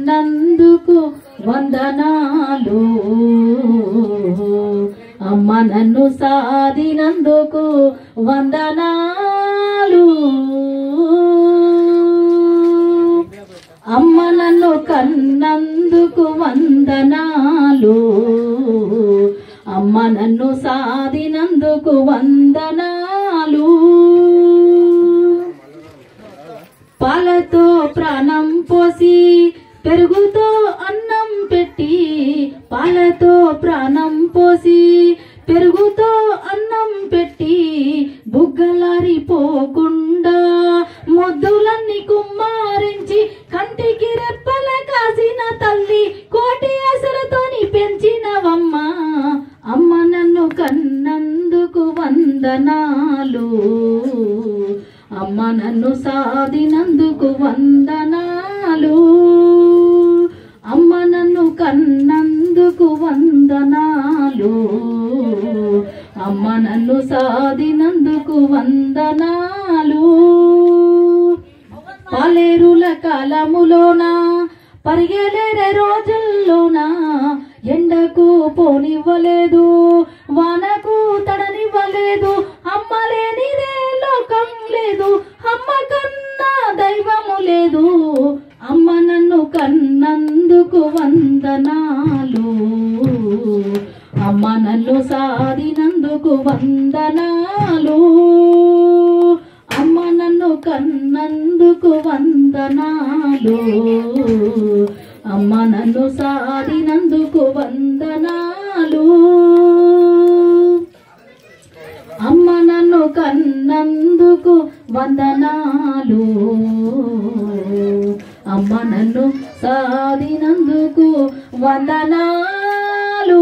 కన్నందుకు వందనాలు అమ్మ నన్ను సాదినందుకు వందనాలు అమ్మ నన్ను కన్నందుకు వందనాలు అమ్మ నన్ను సాదినందుకు వందనాలు పాలతో ప్రాణం పోసి పెరుగుతో అన్నం పెట్టి పాలతో ప్రాణం పోసి పెరుగుతో అన్నం పెట్టి బుగ్గలారిపోకుండా మొద్దులన్నీ కుమ్మారించి కంటికి రెప్పల కాసిన తల్లి కోటి ఆశలతోని పెంచినవమ్మ అమ్మ నన్ను కన్నందుకు వందనాలు అమ్మ నన్ను సాదినందుకు వందనాలు అమ్మ నన్ను కన్నందుకు వందనాలు అమ్మ నన్ను సాదినందుకు వందనాలు పాలేరుల కాలములోన పరిగెలేరే రోజుల్లోన ఎండకు పోనివ్వలేదు వానకు తడనివ్వలేదు అమ్మ లేనిదే లోకం లేదు అమ్మ కన్నా దైవము లేదు అమ్మ నన్ను కన్నందుకు వందనాలు అమ్మ నన్ను సాదినందుకు వందనాలు అమ్మ నన్ను కన్నందుకు వందనాలు అమ్మ నన్ను సాదినందుకు వందనాలు అమ్మ నన్ను కన్నందుకు వందనాలు అమ్మ నన్ను సాదినందుకు వందనాలు